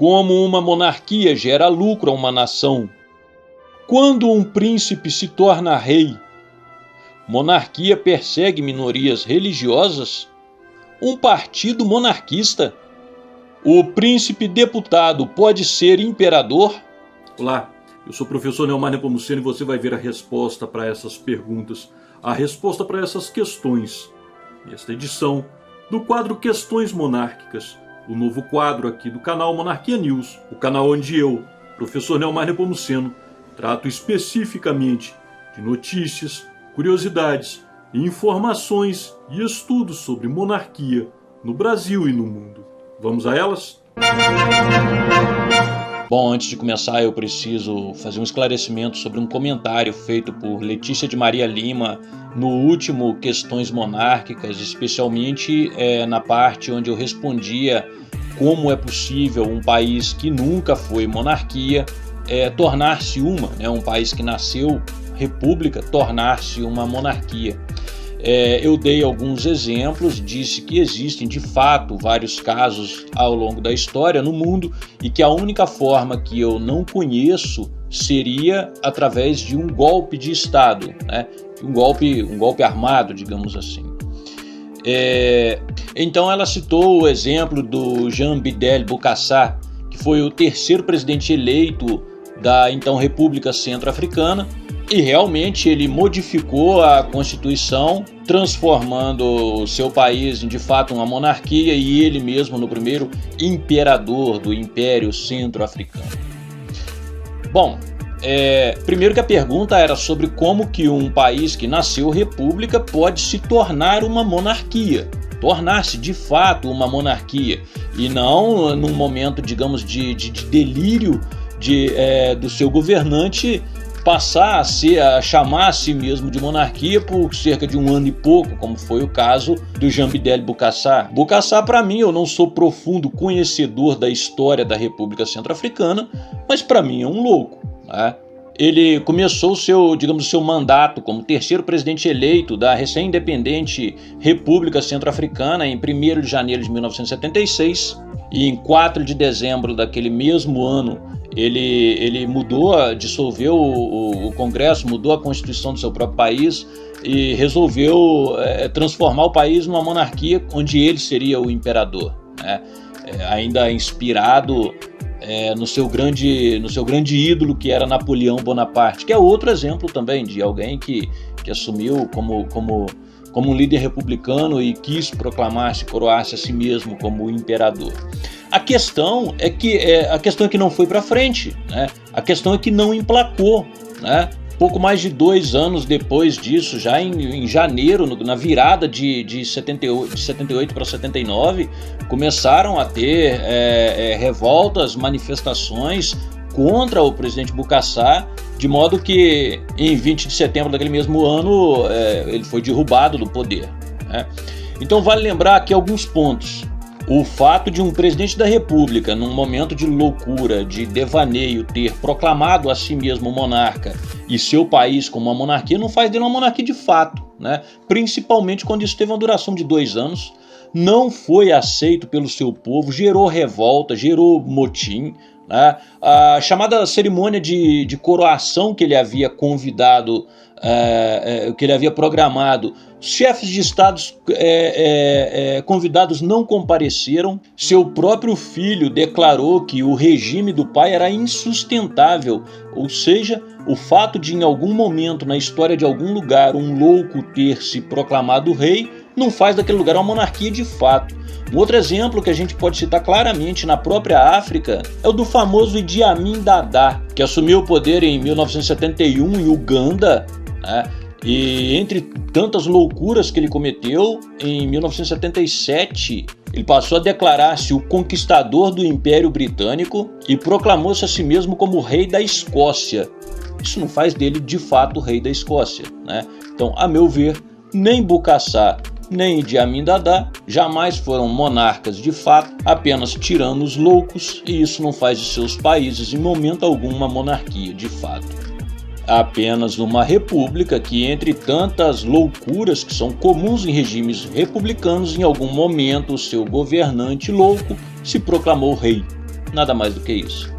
Como uma monarquia gera lucro a uma nação? Quando um príncipe se torna rei, monarquia persegue minorias religiosas? Um partido monarquista? O príncipe deputado pode ser imperador? Olá, eu sou o professor Neomar Nepomuceno e você vai ver a resposta para essas perguntas, a resposta para essas questões, nesta edição do quadro Questões Monárquicas, o novo quadro aqui do canal Monarquia News, o canal onde eu, professor Neomar Nepomuceno, trato especificamente de notícias, curiosidades, informações e estudos sobre monarquia no Brasil e no mundo. Vamos a elas? Bom, antes de começar eu preciso fazer um esclarecimento sobre um comentário feito por Letícia de Maria Lima no último Questões Monárquicas, especialmente na parte onde eu respondia como é possível um país que nunca foi monarquia tornar-se um país que nasceu república, tornar-se uma monarquia. Eu dei alguns exemplos, disse que existem de fato vários casos ao longo da história no mundo e que a única forma que eu não conheço seria através de um golpe de Estado, né? um golpe armado, digamos assim. Então ela citou o exemplo do Jean Bedel Bokassa, que foi o terceiro presidente eleito da então República Centro-Africana, e realmente ele modificou a Constituição, transformando o seu país em de fato uma monarquia e ele mesmo no primeiro imperador do Império Centro-Africano. Bom, primeiro que a pergunta era sobre como que um país que nasceu república pode se tornar uma monarquia, tornar-se de fato uma monarquia, e não num momento, digamos, de delírio do seu governante passar a chamar a si mesmo de monarquia por cerca de um ano e pouco, como foi o caso do Jean Bedel Bokassa. Bokassa, para mim, eu não sou profundo conhecedor da história da República Centro-Africana, mas para mim é um louco, né? Ele começou o seu mandato como terceiro presidente eleito da recém-independente República Centro-Africana em 1º de janeiro de 1976 e em 4 de dezembro daquele mesmo ano ele dissolveu o Congresso, mudou a Constituição do seu próprio país e resolveu transformar o país numa monarquia onde ele seria o imperador, né? Ainda inspirado no seu grande ídolo, que era Napoleão Bonaparte, que é outro exemplo também de alguém que assumiu como um líder republicano e quis proclamar-se, coroar-se a si mesmo como imperador. A questão é que não foi para frente, né? A questão é que não emplacou, né? Pouco mais de 2 anos depois disso, já em janeiro, na virada de 78 para 79, começaram a ter revoltas, manifestações contra o presidente Bokassa, de modo que em 20 de setembro daquele mesmo ano ele foi derrubado do poder, né? Então vale lembrar aqui alguns pontos. O fato de um presidente da República, num momento de loucura, de devaneio, ter proclamado a si mesmo monarca e seu país como uma monarquia, não faz dele uma monarquia de fato, né? Principalmente quando isso teve uma duração de 2 anos, não foi aceito pelo seu povo, gerou revolta, gerou motim, né? A chamada cerimônia de coroação que ele havia convidado, que ele havia programado, chefes de estados convidados não compareceram. Seu próprio filho declarou que o regime do pai era insustentável, ou seja, o fato de em algum momento na história de algum lugar um louco ter se proclamado rei não faz daquele lugar uma monarquia de fato. Um outro exemplo que a gente pode citar claramente na própria África é o do famoso Idi Amin Dada, que assumiu o poder em 1971 em Uganda, né? E entre tantas loucuras que ele cometeu, em 1977 ele passou a declarar-se o conquistador do Império Britânico e proclamou-se a si mesmo como rei da Escócia. Isso não faz dele de fato o rei da Escócia, né? Então, a meu ver, nem Bokassa nem Idi Amin Dada jamais foram monarcas de fato, apenas tiranos loucos, e isso não faz de seus países em momento algum uma monarquia de fato. Apenas uma república que, entre tantas loucuras que são comuns em regimes republicanos, em algum momento o seu governante louco se proclamou rei. nada mais do que isso.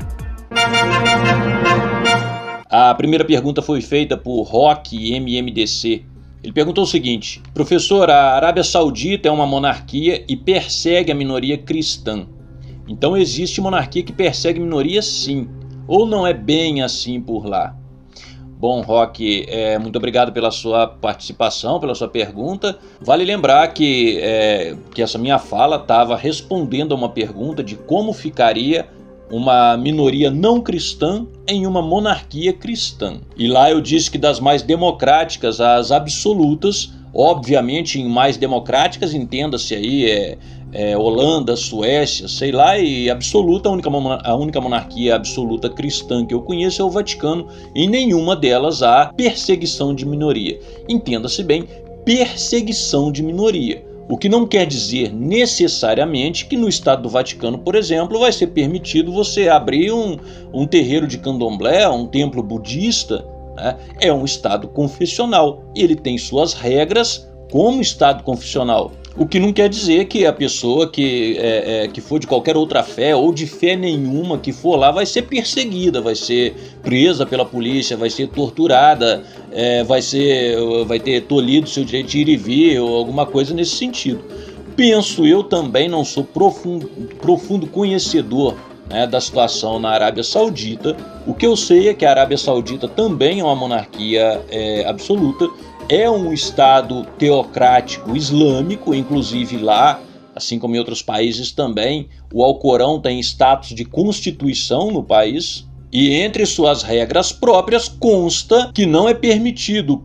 A primeira pergunta foi feita por Rock MMDC. Ele perguntou o seguinte: professor, a Arábia Saudita é uma monarquia e persegue a minoria cristã. Então existe monarquia que persegue minoria, sim, ou não é bem assim por lá? Bom, Rock, muito obrigado pela sua participação, pela sua pergunta. Vale lembrar que essa minha fala estava respondendo a uma pergunta de como ficaria uma minoria não cristã em uma monarquia cristã. E lá eu disse que das mais democráticas às absolutas, obviamente em mais democráticas, entenda-se aí Holanda, Suécia, sei lá, e absoluta, a única monarquia absoluta cristã que eu conheço é o Vaticano. Em nenhuma delas há perseguição de minoria. Entenda-se bem, perseguição de minoria. O que não quer dizer necessariamente que no Estado do Vaticano, por exemplo, vai ser permitido você abrir um terreiro de candomblé, um templo budista, né? É um Estado confessional. Ele tem suas regras como Estado confessional. O que não quer dizer que a pessoa que for de qualquer outra fé ou de fé nenhuma que for lá vai ser perseguida, vai ser presa pela polícia, vai ser torturada, vai ter tolhido seu direito de ir e vir ou alguma coisa nesse sentido. Penso eu também, não sou profundo conhecedor, né, da situação na Arábia Saudita. O que eu sei é que a Arábia Saudita também é uma monarquia absoluta. É um Estado teocrático islâmico, inclusive lá, assim como em outros países também, o Alcorão tem status de constituição no país. E entre suas regras próprias consta que não é permitido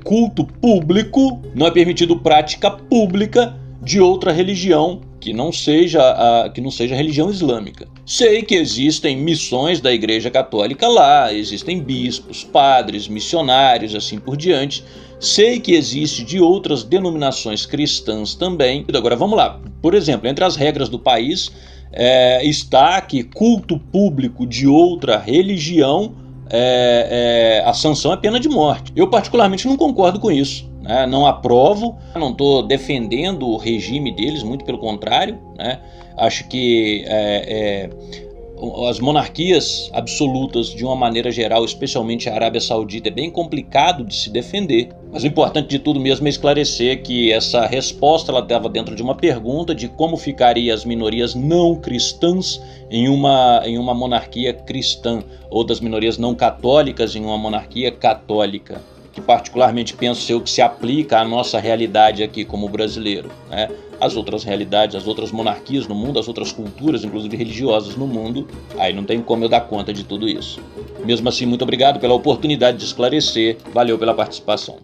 culto público, não é permitido prática pública de outra religião que não seja a religião islâmica. Sei que existem missões da Igreja Católica lá, existem bispos, padres, missionários, assim por diante. Sei que existe de outras denominações cristãs também. Agora vamos lá. Por exemplo, entre as regras do país está que culto público de outra religião, a sanção é pena de morte. Eu particularmente não concordo com isso, né? Não aprovo, não estou defendendo o regime deles, muito pelo contrário, né? Acho que as monarquias absolutas, de uma maneira geral, especialmente a Arábia Saudita, é bem complicado de se defender. Mas o importante de tudo mesmo é esclarecer que essa resposta estava dentro de uma pergunta de como ficariam as minorias não cristãs em uma monarquia cristã, ou das minorias não católicas em uma monarquia católica, que particularmente penso ser o que se aplica à nossa realidade aqui como brasileiro, né? As outras realidades, as outras monarquias no mundo, as outras culturas, inclusive religiosas no mundo, aí não tem como eu dar conta de tudo isso. Mesmo assim, muito obrigado pela oportunidade de esclarecer, valeu pela participação.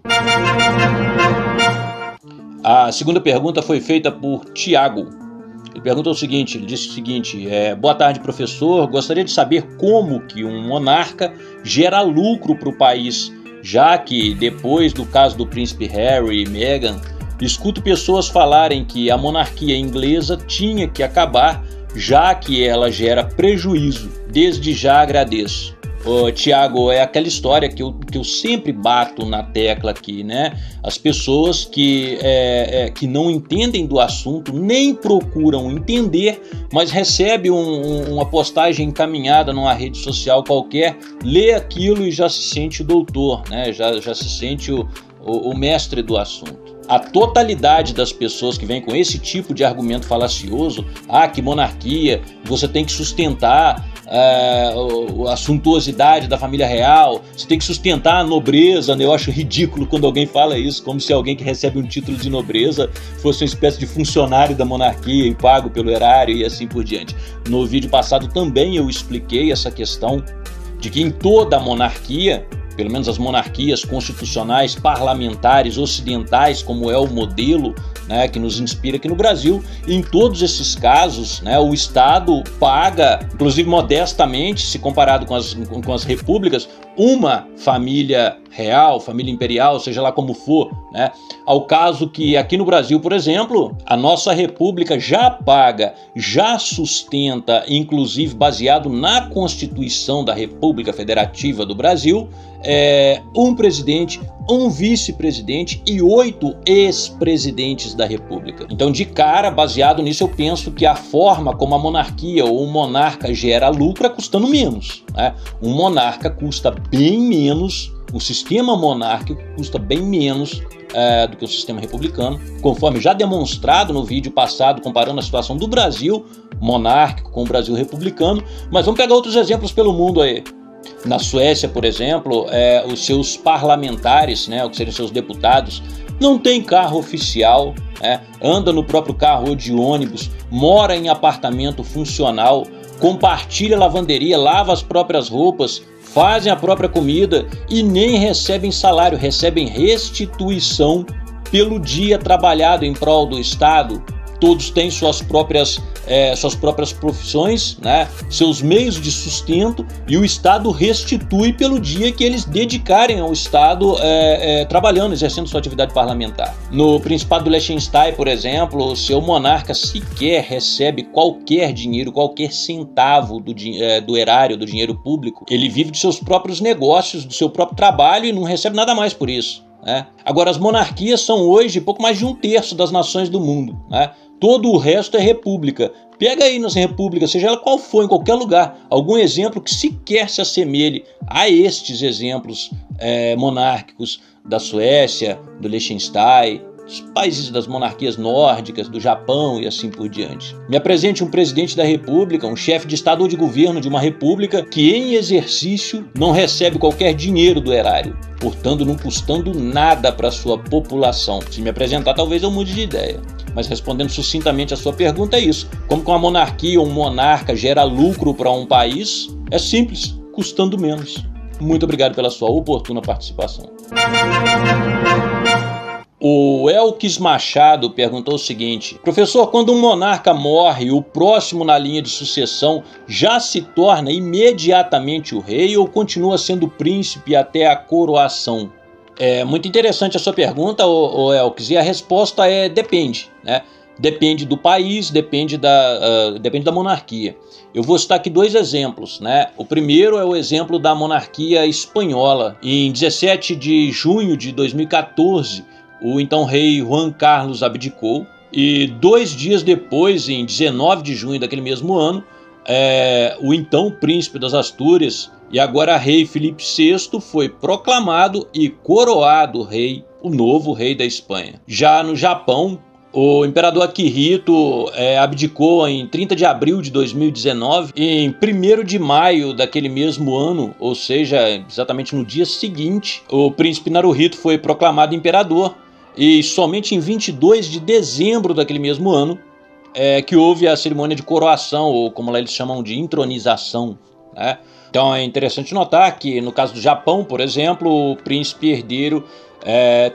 A segunda pergunta foi feita por Tiago. Ele perguntou o seguinte, ele disse o seguinte: boa tarde, professor, gostaria de saber como que um monarca gera lucro para o país, já que depois do caso do príncipe Harry e Meghan, escuto pessoas falarem que a monarquia inglesa tinha que acabar, já que ela gera prejuízo. Desde já agradeço. Tiago, é aquela história que eu sempre bato na tecla aqui, né? As pessoas que não entendem do assunto, nem procuram entender, mas recebe uma postagem encaminhada numa rede social qualquer, lê aquilo e já se sente doutor, né? Já se sente o mestre do assunto. A totalidade das pessoas que vêm com esse tipo de argumento falacioso, que monarquia, você tem que sustentar a suntuosidade da família real, você tem que sustentar a nobreza, né? Eu acho ridículo quando alguém fala isso, como se alguém que recebe um título de nobreza fosse uma espécie de funcionário da monarquia e pago pelo erário e assim por diante. No vídeo passado também eu expliquei essa questão de que em toda a monarquia, pelo menos as monarquias constitucionais parlamentares ocidentais, como é o modelo, né, que nos inspira aqui no Brasil, em todos esses casos, né, o Estado paga, inclusive modestamente, se comparado com as repúblicas, uma família real, família imperial, seja lá como for, né? Ao caso que aqui no Brasil, por exemplo, a nossa república já paga, já sustenta, inclusive baseado na Constituição da República Federativa do Brasil, um presidente, um vice-presidente e 8 ex-presidentes da República. Então, de cara, baseado nisso, eu penso que a forma como a monarquia ou o monarca gera lucro é custando menos, né? Um monarca custa bem menos, o sistema monárquico custa bem menos do que o sistema republicano, conforme já demonstrado no vídeo passado, comparando a situação do Brasil monárquico com o Brasil republicano. Mas vamos pegar outros exemplos pelo mundo aí. Na Suécia, por exemplo, os seus parlamentares, né, o que seriam seus deputados, não tem carro oficial, anda no próprio carro ou de ônibus, mora em apartamento funcional, compartilha a lavanderia, lava as próprias roupas, fazem a própria comida e nem recebem salário, recebem restituição pelo dia trabalhado em prol do Estado. Todos têm suas próprias profissões, né? Seus meios de sustento, e o Estado restitui pelo dia que eles dedicarem ao Estado trabalhando, exercendo sua atividade parlamentar. No Principado do Liechtenstein, por exemplo, o seu monarca sequer recebe qualquer dinheiro, qualquer centavo do erário, do dinheiro público. Ele vive de seus próprios negócios, do seu próprio trabalho e não recebe nada mais por isso, né? Agora, as monarquias são hoje pouco mais de 1/3 das nações do mundo, né? Todo o resto é república. Pega aí nas repúblicas, seja ela qual for, em qualquer lugar, algum exemplo que sequer se assemelhe a estes exemplos monárquicos da Suécia, do Liechtenstein, dos países das monarquias nórdicas, do Japão e assim por diante. Me apresente um presidente da república, um chefe de estado ou de governo de uma república que em exercício não recebe qualquer dinheiro do erário, portanto não custando nada para a sua população. Se me apresentar, talvez eu mude de ideia. Mas respondendo sucintamente a sua pergunta, é isso. Como que uma monarquia ou um monarca gera lucro para um país? É simples, custando menos. Muito obrigado pela sua oportuna participação. O Elkis Machado perguntou o seguinte: professor, quando um monarca morre, o próximo na linha de sucessão já se torna imediatamente o rei ou continua sendo príncipe até a coroação? É muito interessante a sua pergunta, Elkis, e a resposta depende, né? Depende do país, depende da monarquia. Eu vou citar aqui 2 exemplos, né? O primeiro é o exemplo da monarquia espanhola. Em 17 de junho de 2014, o então rei Juan Carlos abdicou, e 2 dias depois, em 19 de junho daquele mesmo ano, o então príncipe das Astúrias e agora rei Filipe VI foi proclamado e coroado rei, o novo rei da Espanha. Já no Japão, o imperador Akihito abdicou em 30 de abril de 2019, e em 1º de maio daquele mesmo ano, ou seja, exatamente no dia seguinte, o príncipe Naruhito foi proclamado imperador, e somente em 22 de dezembro daquele mesmo ano que houve a cerimônia de coroação, ou como lá eles chamam de intronização, né? Então é interessante notar que no caso do Japão, por exemplo, o príncipe herdeiro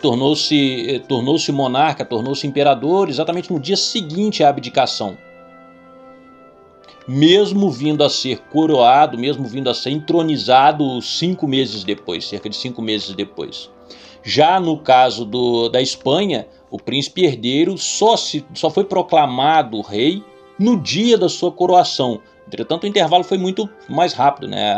tornou-se monarca, tornou-se imperador exatamente no dia seguinte à abdicação, mesmo vindo a ser coroado, mesmo vindo a ser entronizado 5 meses depois, cerca de 5 meses depois. Já no caso da Espanha, o príncipe herdeiro só foi proclamado rei no dia da sua coroação. Entretanto, o intervalo foi muito mais rápido, né?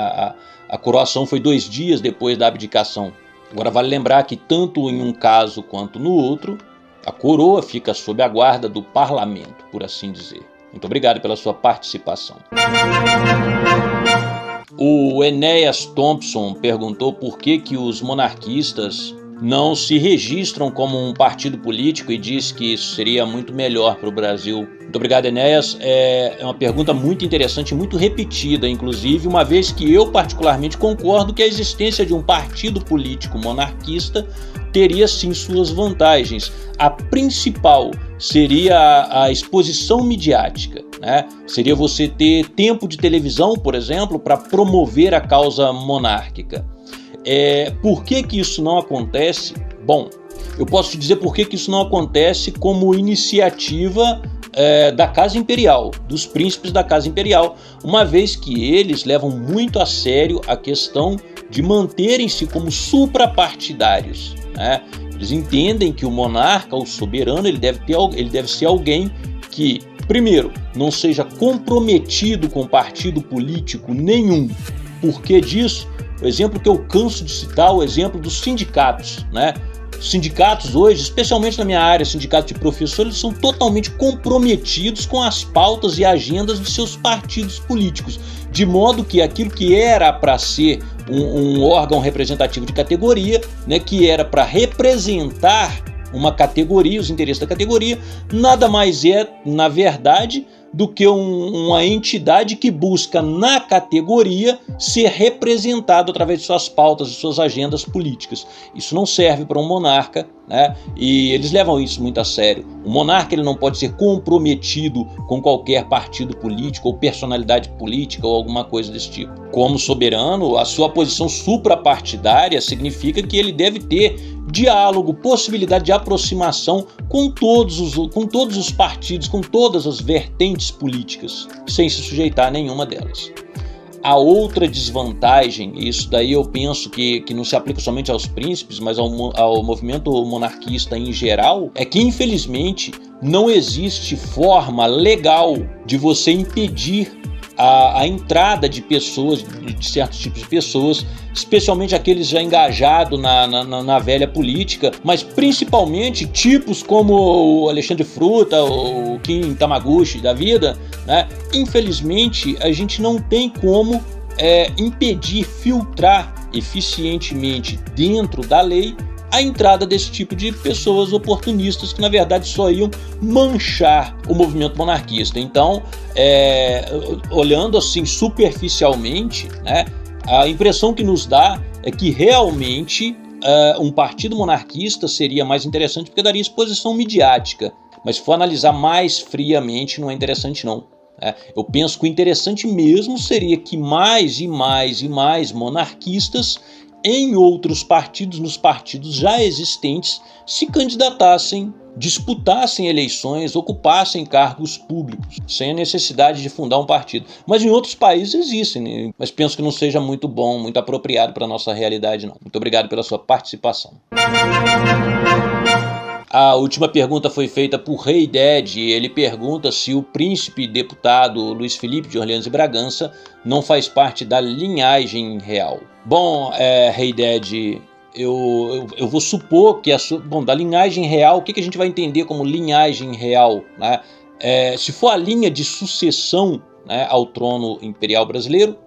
A coroação foi 2 dias depois da abdicação. Agora vale lembrar que tanto em um caso quanto no outro, a coroa fica sob a guarda do parlamento, por assim dizer. Muito obrigado pela sua participação. O Enéas Thompson perguntou por que os monarquistas não se registram como um partido político e diz que isso seria muito melhor para o Brasil. Muito obrigado, Enéas. É uma pergunta muito interessante e muito repetida, inclusive, uma vez que eu particularmente concordo que a existência de um partido político monarquista teria sim suas vantagens. A principal seria a exposição midiática, né? Seria você ter tempo de televisão, por exemplo, para promover a causa monárquica. Por que isso não acontece? Bom, eu posso te dizer por que isso não acontece como iniciativa da Casa Imperial, dos príncipes da Casa Imperial, uma vez que eles levam muito a sério a questão de manterem-se como suprapartidários, né? Eles entendem que o monarca, o soberano, ele deve ser alguém que, primeiro, não seja comprometido com partido político nenhum. Por que disso? O exemplo que eu canso de citar é o exemplo dos sindicatos, né? Os sindicatos hoje, especialmente na minha área, sindicato de professores, eles são totalmente comprometidos com as pautas e agendas de seus partidos políticos, de modo que aquilo que era para ser um órgão representativo de categoria, né, que era para representar uma categoria, os interesses da categoria, nada mais é, na verdade, do que uma entidade que busca na categoria ser representado através de suas pautas e suas agendas políticas. Isso não serve para um monarca, né? E eles levam isso muito a sério. O monarca ele não pode ser comprometido com qualquer partido político ou personalidade política ou alguma coisa desse tipo. Como soberano, a sua posição suprapartidária significa que ele deve ter diálogo, possibilidade de aproximação com todos os partidos, com todas as vertentes políticas, sem se sujeitar a nenhuma delas. A outra desvantagem, e isso daí eu penso que não se aplica somente aos príncipes, mas ao movimento monarquista em geral, é que infelizmente não existe forma legal de você impedir a entrada de pessoas, de certos tipos de pessoas, especialmente aqueles já engajados na velha política, mas principalmente tipos como o Alexandre Fruta, o Kim Tamaguchi da vida, né? Infelizmente, a gente não tem como impedir, filtrar eficientemente dentro da lei a entrada desse tipo de pessoas oportunistas que na verdade só iam manchar o movimento monarquista. Então, olhando assim superficialmente, né, a impressão que nos dá é que realmente um partido monarquista seria mais interessante porque daria exposição midiática, mas se for analisar mais friamente não é interessante não. Eu penso que o interessante mesmo seria que mais e mais e mais monarquistas em outros partidos, nos partidos já existentes, se candidatassem, disputassem eleições, ocupassem cargos públicos, sem a necessidade de fundar um partido. Mas em outros países existem, né? Mas penso que não seja muito bom, muito apropriado para a nossa realidade, não. Muito obrigado pela sua participação. A última pergunta foi feita por Rei Ded. Ele pergunta se o príncipe deputado Luiz Felipe de Orleans e Bragança não faz parte da linhagem real. Bom, Rei Ded, eu vou supor que da linhagem real, o que a gente vai entender como linhagem real, né? Se for a linha de sucessão, né, ao trono imperial brasileiro,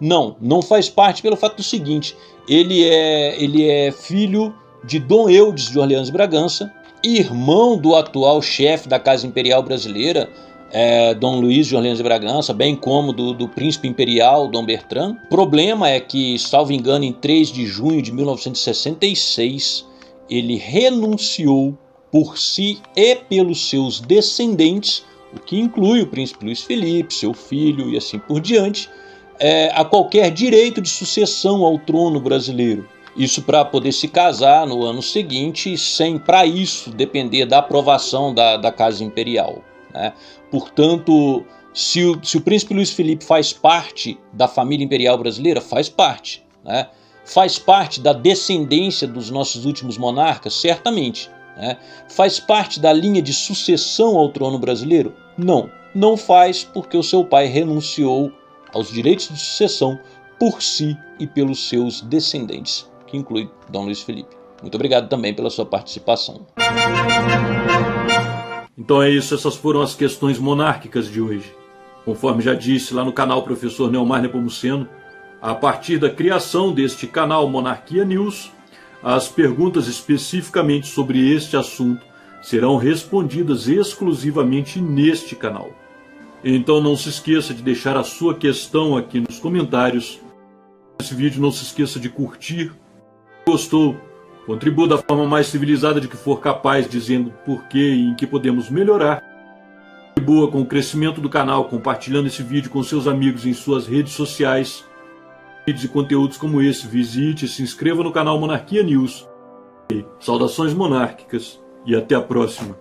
não faz parte pelo fato do seguinte: ele é filho de Dom Eudes de Orleans e Bragança, irmão do atual chefe da Casa Imperial Brasileira, Dom Luís de Orleans e Bragança, bem como do príncipe imperial Dom Bertrand. O problema é que, salvo engano, em 3 de junho de 1966, ele renunciou por si e pelos seus descendentes, o que inclui o príncipe Luiz Felipe, seu filho e assim por diante, a qualquer direito de sucessão ao trono brasileiro. Isso para poder se casar no ano seguinte, sem para isso depender da aprovação da Casa Imperial, né? Portanto, se o príncipe Luiz Felipe faz parte da família imperial brasileira, faz parte, né? Faz parte da descendência dos nossos últimos monarcas, certamente, né? Faz parte da linha de sucessão ao trono brasileiro? Não faz, porque o seu pai renunciou aos direitos de sucessão por si e pelos seus descendentes, que inclui Dom Luís Felipe. Muito obrigado também pela sua participação. Então é isso, essas foram as questões monárquicas de hoje. Conforme já disse lá no canal Professor Neomar Nepomuceno, a partir da criação deste canal Monarquia News, as perguntas especificamente sobre este assunto serão respondidas exclusivamente neste canal. Então não se esqueça de deixar a sua questão aqui nos comentários. Esse vídeo não se esqueça de curtir. Gostou? Contribua da forma mais civilizada de que for capaz, dizendo por que e em que podemos melhorar. Contribua com o crescimento do canal, compartilhando esse vídeo com seus amigos em suas redes sociais. Vídeos e conteúdos como esse, visite e se inscreva no canal Monarquia News. Saudações monárquicas e até a próxima.